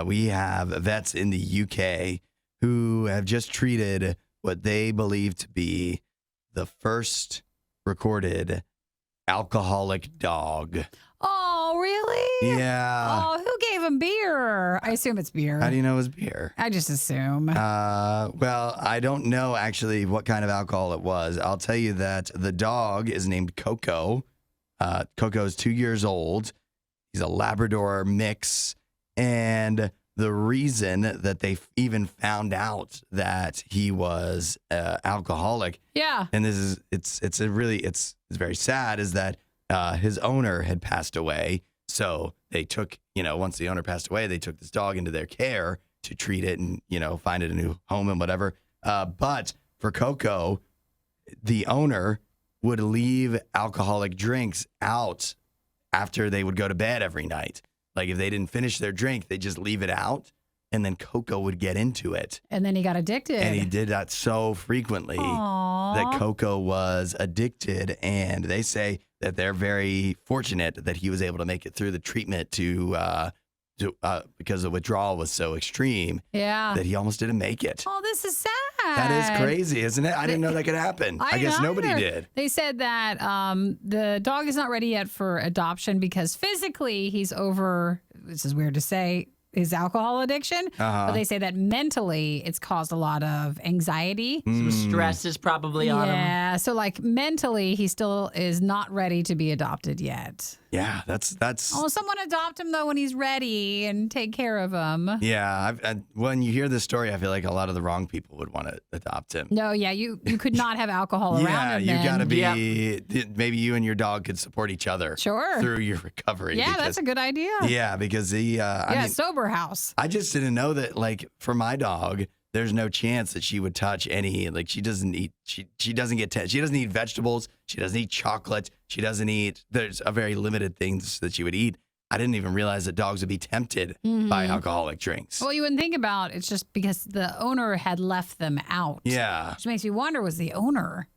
we have vets in the UK who have just treated what they believe to be the first recorded alcoholic dog. Oh, really? Yeah. Oh, who gave him beer? I assume it's beer. How do you know it was beer? I just assume. Well, I don't know actually what kind of alcohol it was. I'll tell you that the dog is named Coco. Coco is 2 years old. He's a Labrador mix. And the reason that they even found out that he was alcoholic, and it's very sad, is that his owner had passed away. So they took, once the owner passed away, they took this dog into their care to treat it and, find it a new home and whatever. But for Coco, the owner would leave alcoholic drinks out after they would go to bed every night. Like if they didn't finish their drink, they just leave it out, and then Coco would get into it. And then he got addicted. And he did that so frequently that Coco was addicted. And they say that they're very fortunate that he was able to make it through the treatment because the withdrawal was so extreme that he almost didn't make it. Oh, this is sad. That is crazy, isn't it? I didn't know that could happen. I guess nobody did. They said that the dog is not ready yet for adoption because physically he's over, this is weird to say, his alcohol addiction. But they say that mentally it's caused a lot of anxiety. Some stress is probably on him. Yeah, so like mentally he still is not ready to be adopted yet. Yeah, that's. Oh, someone adopt him though when he's ready and take care of him. Yeah, when you hear this story, I feel like a lot of the wrong people would want to adopt him. No, yeah, you could not have alcohol around him. Yeah, you got to be. Yep. Maybe you and your dog could support each other. Sure. Through your recovery. Yeah, that's a good idea. Yeah, because sober house. I just didn't know that. Like for my dog, there's no chance that she would touch any. Like she doesn't eat. She doesn't get. She doesn't eat vegetables. She doesn't eat chocolate. She doesn't eat. There's a very limited things that she would eat. I didn't even realize that dogs would be tempted by alcoholic drinks. Well, you wouldn't think about it's just because the owner had left them out. Yeah, which makes me wonder: was the owner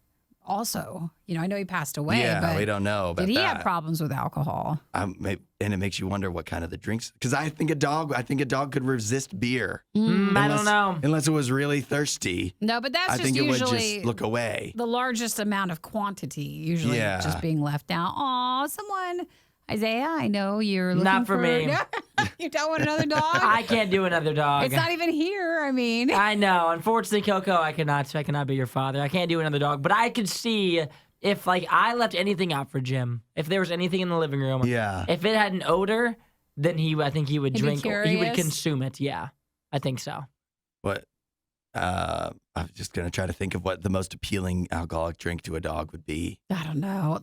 also? I know he passed away. Yeah, but we don't know about did he that. have problems with alcohol? And it makes you wonder what kind of the drinks. Because I think a dog could resist beer. I don't know. Unless it was really thirsty. No, but that's I just think it usually would just look away. The largest amount of quantity, usually just being left out. Aw, someone, Isaiah, I know you're looking Not for me. You don't want another dog? I can't do another dog. It's not even here. I mean, I know. Unfortunately, Coco, I cannot be your father. I can't do another dog. But I could see if I left anything out for Jim, if there was anything in the living room, if it had an odor, then I think he would drink. He would consume it. Yeah, I think so. What? I'm just going to try to think of what the most appealing alcoholic drink to a dog would be. I don't know.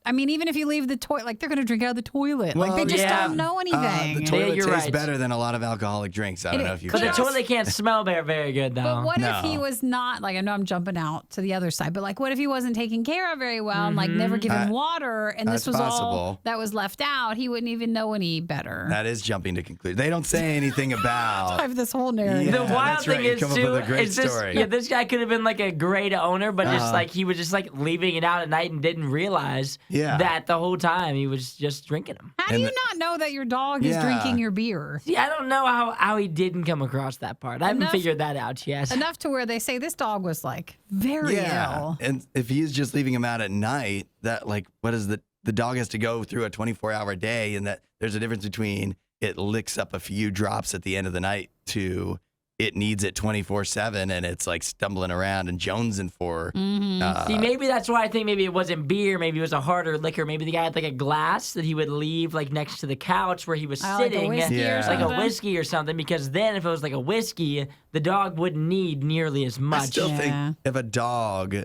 Even if you leave the toilet, they're going to drink out of the toilet. Well, they just don't know anything. The toilet tastes better than a lot of alcoholic drinks. I don't know if you. But the toilet can't smell very good, though. But what if he was not, I know I'm jumping out to the other side, but what if he wasn't taken care of very well and never given water and this was all that was left out? He wouldn't even know any better. That is jumping to conclusion. They don't say anything about. I have this whole narrative. The wild thing is, too, this guy could have been a great owner, but he was just leaving it out at night and didn't realize that the whole time he was just drinking them. How do you not know that your dog is drinking your beer? See, I don't know how he didn't come across that part. I haven't figured that out yet. Enough to where they say this dog was very ill. And if he's just leaving him out at night, that what is the dog has to go through a 24-hour day, and that there's a difference between it licks up a few drops at the end of the night to it needs it 24/7 and it's stumbling around and jonesing for. See, maybe that's why I think maybe it wasn't beer. Maybe it was a harder liquor. Maybe the guy had a glass that he would leave next to the couch where he was sitting. Like a whiskey or something. Because then if it was a whiskey, the dog wouldn't need nearly as much. I still think if a dog,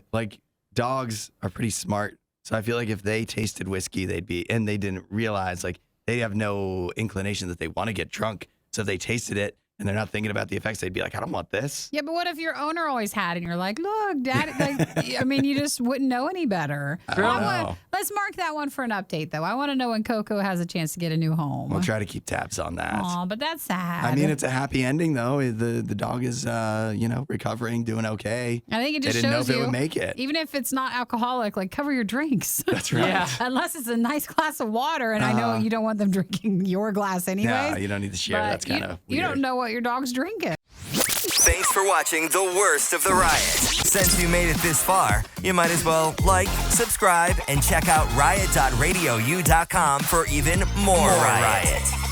dogs are pretty smart. So I feel if they tasted whiskey, and they didn't realize, they have no inclination that they want to get drunk. So if they tasted it, and they're not thinking about the effects, they'd be like, I don't want this. Yeah, but what if your owner always had it and you're like, look, Dad, like, I mean, you just wouldn't know any better. Let's mark that one for an update, though. I want to know when Coco has a chance to get a new home. We'll try to keep tabs on that. Aw, but that's sad. I mean, it's a happy ending, though. The dog is, recovering, doing okay. I think it just they didn't shows know if you, it would make it. Even if it's not alcoholic, like cover your drinks. That's right. Yeah. Unless it's a nice glass of water, and I know you don't want them drinking your glass anyways. No, you don't need to share. That's kind of weird. You don't know what your dog's drinking. Thanks for watching the worst of the riot. Since you made it this far, you might as well like, subscribe, and check out riot.radiou.com for even more riot.